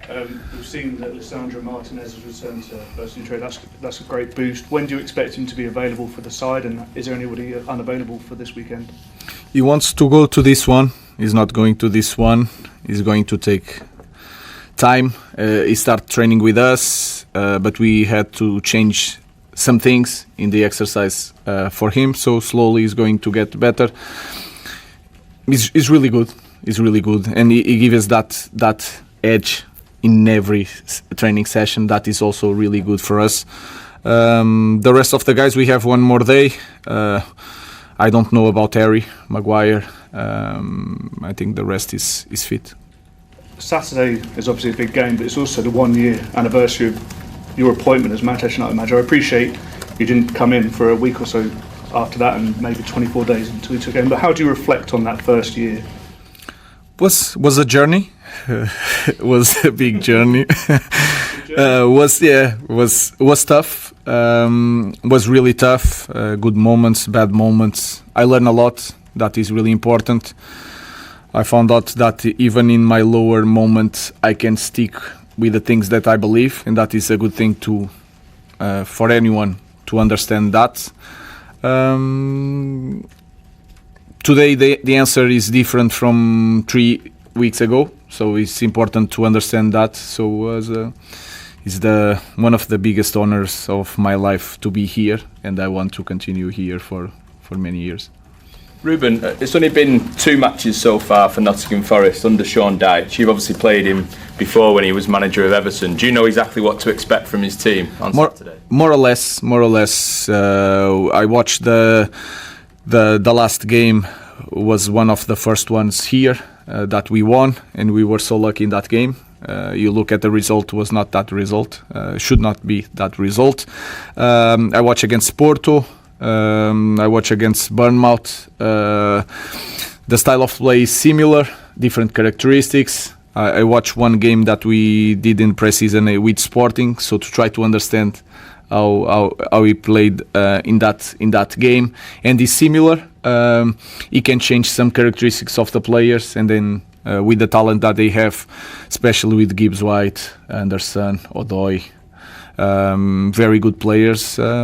We've seen that Lisandro Martinez has returned to first team trade. That's a great boost. When do you expect him to be available for the side, and is there anybody unavailable for this weekend? He wants to go to this one. He's not going to this one. He's going to take time. He started training with us, but we had to change some things in the exercise for him. So slowly he's going to get better. He's really good. He's really good, and he gives us that edge in every training session. That is also really good for us. The rest of the guys, we have one more day. I don't know about Harry Maguire. I think the rest is fit. Saturday is obviously a big game, but it's also the 1 year anniversary of your appointment as Manchester United manager. I appreciate you didn't come in for a week or so after that, and maybe 24 days until you took in. But how do you reflect on that first year? Was a journey. Was a big journey. Was tough. Was really tough. Good moments, bad moments. I learned a lot. That is really important. I found out that even in my lower moments, I can stick with the things that I believe, and that is a good thing to for anyone to understand that. Today the answer is different from 3 weeks ago, so it's important to understand that. So it's one of the biggest honors of my life to be here, and I want to continue here for many years. Ruben, it's only been 2 matches so far for Nottingham Forest under Sean Dyche. You've obviously played him before when he was manager of Everton. Do you know exactly what to expect from his team on Saturday? More or less. I watched the last game. Was one of the first ones here that we won, and we were so lucky in that game. You look at the result, was not that result. Should not be that result. I watched against Porto. I watch against Bournemouth. The style of play is similar, different characteristics. I watched one game that we did in pre-season with Sporting, so to try to understand how he played in that game, and it's similar. He can change some characteristics of the players, and then with the talent that they have, especially with Gibbs White, Anderson, Odoi. Very good players,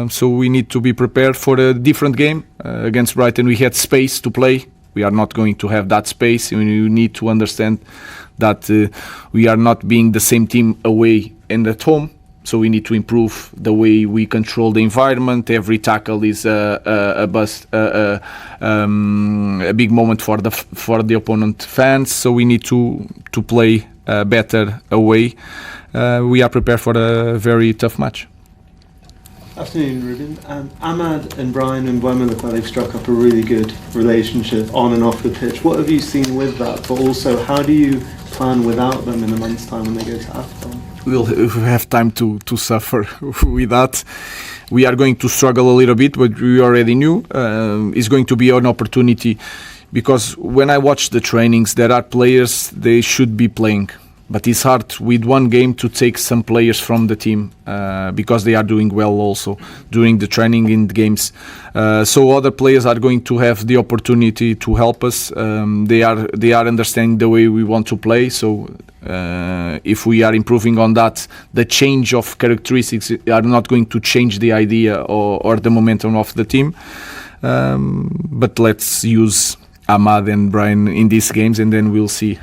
so we need to be prepared for a different game against Brighton. We had space to play. We are not going to have that space, and you need to understand that we are not being the same team away and at home. So we need to improve the way we control the environment. Every tackle is a big moment for the opponent fans. So we need to play better away. We are prepared for a very tough match. Afternoon, Ruben. Ahmad and Bryan and Mbeumo look like they've struck up a really good relationship on and off the pitch. What have you seen with that? But also, how do you plan without them in a month's time when they go to AFCON? We'll have time to suffer with that. We are going to struggle a little bit, but we already knew it's going to be an opportunity, because when I watch the trainings, there are players they should be playing. But it's hard with one game to take some players from the team because they are doing well also during the training in the games. So other players are going to have the opportunity to help us. They are understanding the way we want to play. So if we are improving on that, the change of characteristics are not going to change the idea or the momentum of the team. But let's use Ahmad and Bryan in these games, and then we'll see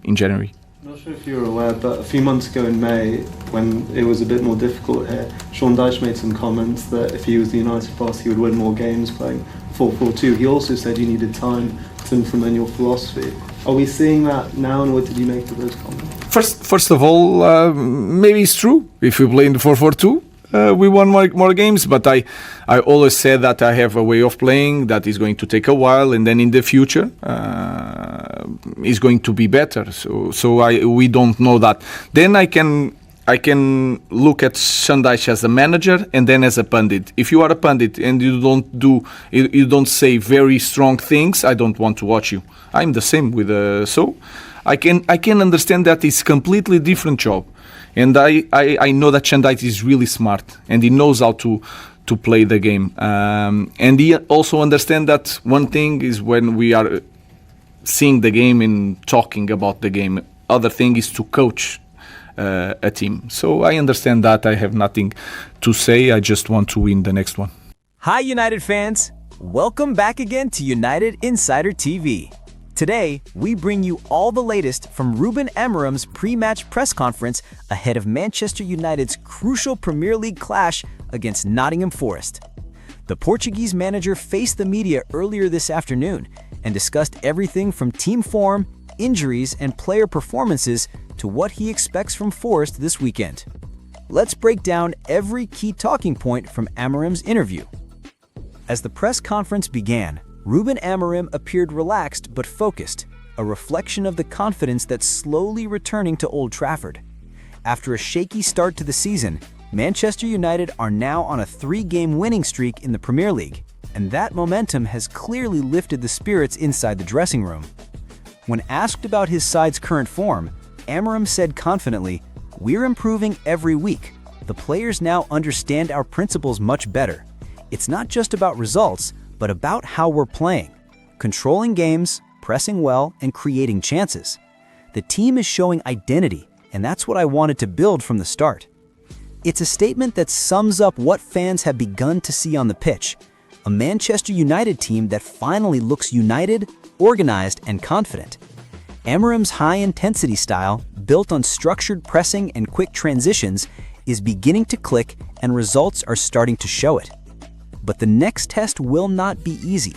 in January. I'm not sure if you're aware, but a few months ago in May, when it was a bit more difficult here, Sean Dyche made some comments that if he was the United boss, he would win more games playing 4-4-2. He also said you needed time to implement your philosophy. Are we seeing that now, and what did you make of those comments? First of all, maybe it's true. If we play in the 4-4-2, we won more games, but I always said that I have a way of playing that is going to take a while, and then in the future is going to be better. So we don't know that. Then I can look at Sean Dyche as a manager and then as a pundit. If you are a pundit and you don't say very strong things, I don't want to watch you. I'm the same with so I can understand that it's completely different job. And I know that Sean Dyche is really smart and he knows how to play the game. And he also understands that one thing is when we are seeing the game and talking about the game. Other thing is to coach a team. So I understand that. I have nothing to say. I just want to win the next one. Hi, United fans. Welcome back again to United Insider TV. Today, we bring you all the latest from Ruben Amorim's pre-match press conference ahead of Manchester United's crucial Premier League clash against Nottingham Forest. The Portuguese manager faced the media earlier this afternoon and discussed everything from team form, injuries, and player performances to what he expects from Forest this weekend. Let's break down every key talking point from Amorim's interview. As the press conference began, Ruben Amorim appeared relaxed but focused, a reflection of the confidence that's slowly returning to Old Trafford. After a shaky start to the season, Manchester United are now on a 3-game winning streak in the Premier League, and that momentum has clearly lifted the spirits inside the dressing room. When asked about his side's current form, Amorim said confidently, "We're improving every week. The players now understand our principles much better. It's not just about results, but about how we're playing, controlling games, pressing well, and creating chances. The team is showing identity, and that's what I wanted to build from the start." It's a statement that sums up what fans have begun to see on the pitch, a Manchester United team that finally looks united, organized, and confident. Amorim's high-intensity style, built on structured pressing and quick transitions, is beginning to click, and results are starting to show it. But the next test will not be easy.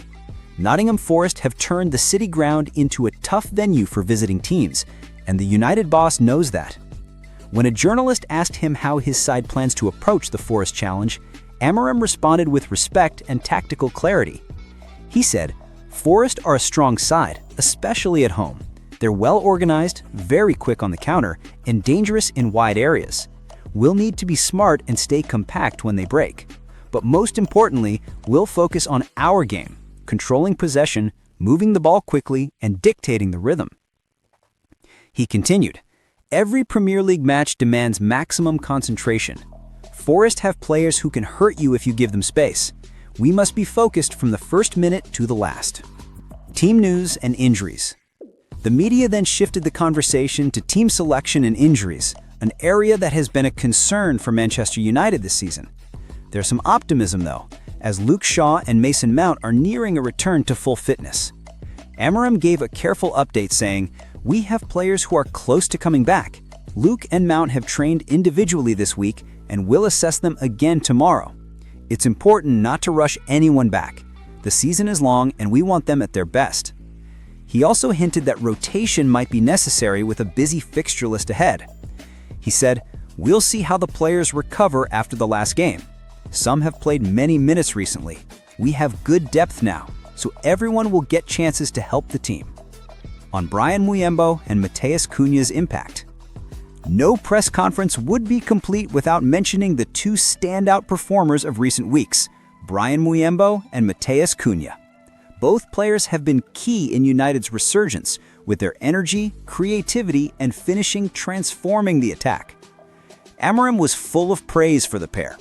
Nottingham Forest have turned the city ground into a tough venue for visiting teams, and the United boss knows that. When a journalist asked him how his side plans to approach the Forest challenge, Amorim responded with respect and tactical clarity. He said, "Forest are a strong side, especially at home. They're well organized, very quick on the counter, and dangerous in wide areas. We'll need to be smart and stay compact when they break. But most importantly, we'll focus on our game, controlling possession, moving the ball quickly, and dictating the rhythm." He continued, "Every Premier League match demands maximum concentration. Forest have players who can hurt you if you give them space. We must be focused from the first minute to the last." Team news and injuries. The media then shifted the conversation to team selection and injuries, an area that has been a concern for Manchester United this season. There's some optimism, though, as Luke Shaw and Mason Mount are nearing a return to full fitness. Amorim gave a careful update saying, "We have players who are close to coming back. Luke and Mount have trained individually this week and will assess them again tomorrow. It's important not to rush anyone back. The season is long and we want them at their best." He also hinted that rotation might be necessary with a busy fixture list ahead. He said, "We'll see how the players recover after the last game. Some have played many minutes recently. We have good depth now, so everyone will get chances to help the team." On Bryan Mbeumo and Matheus Cunha's impact. No press conference would be complete without mentioning the two standout performers of recent weeks, Bryan Mbeumo and Matheus Cunha. Both players have been key in United's resurgence, with their energy, creativity, and finishing transforming the attack. Amorim was full of praise for the pair.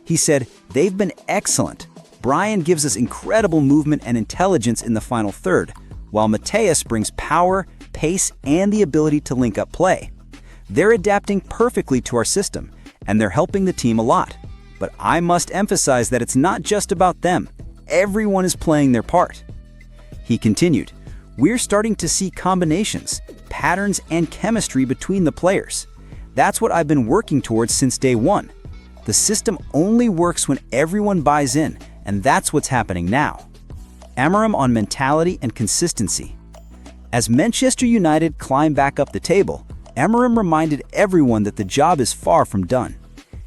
He said, "They've been excellent. Bryan gives us incredible movement and intelligence in the final third, while Matheus brings power, pace, and the ability to link up play. They're adapting perfectly to our system, and they're helping the team a lot. But I must emphasize that it's not just about them. Everyone is playing their part." He continued, "We're starting to see combinations, patterns, and chemistry between the players. That's what I've been working towards since day one. The system only works when everyone buys in, and that's what's happening now." Amorim on mentality and consistency. As Manchester United climb back up the table, Amorim reminded everyone that the job is far from done.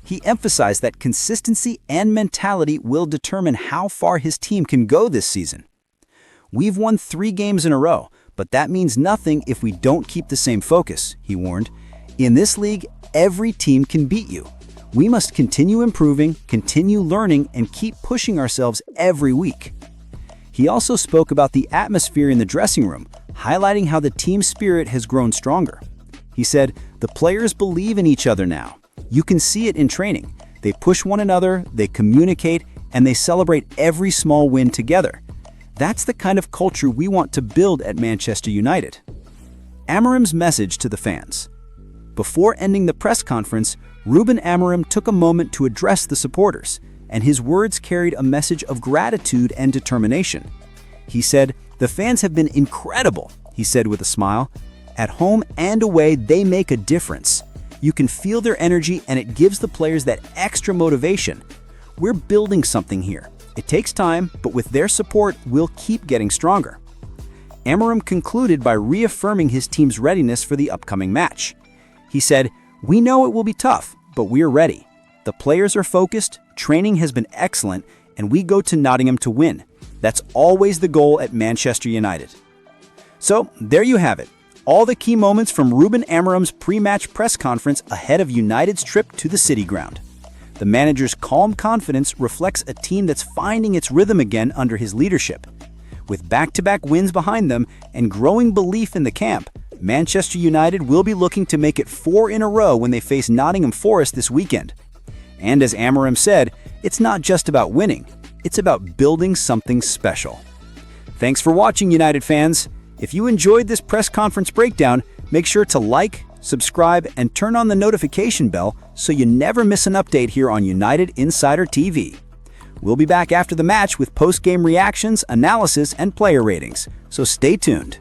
He emphasized that consistency and mentality will determine how far his team can go this season. "We've won 3 games in a row, but that means nothing if we don't keep the same focus," he warned. "In this league, every team can beat you. We must continue improving, continue learning, and keep pushing ourselves every week." He also spoke about the atmosphere in the dressing room, highlighting how the team spirit has grown stronger. He said, "The players believe in each other now. You can see it in training. They push one another, they communicate, and they celebrate every small win together. That's the kind of culture we want to build at Manchester United." Amorim's message to the fans. Before ending the press conference, Ruben Amorim took a moment to address the supporters, and his words carried a message of gratitude and determination. He said, "The fans have been incredible," he said with a smile. "At home and away, they make a difference. You can feel their energy and it gives the players that extra motivation. We're building something here. It takes time, but with their support, we'll keep getting stronger." Amorim concluded by reaffirming his team's readiness for the upcoming match. He said, "We know it will be tough, but we're ready. The players are focused, training has been excellent, and we go to Nottingham to win. That's always the goal at Manchester United." So, there you have it. All the key moments from Ruben Amorim's pre-match press conference ahead of United's trip to the City Ground. The manager's calm confidence reflects a team that's finding its rhythm again under his leadership. With back-to-back wins behind them and growing belief in the camp, Manchester United will be looking to make it 4 in a row when they face Nottingham Forest this weekend. And as Amorim said, it's not just about winning, it's about building something special. Thanks for watching, United fans. If you enjoyed this press conference breakdown, make sure to like, subscribe, and turn on the notification bell so you never miss an update here on United Insider TV. We'll be back after the match with post-game reactions, analysis, and player ratings, so stay tuned.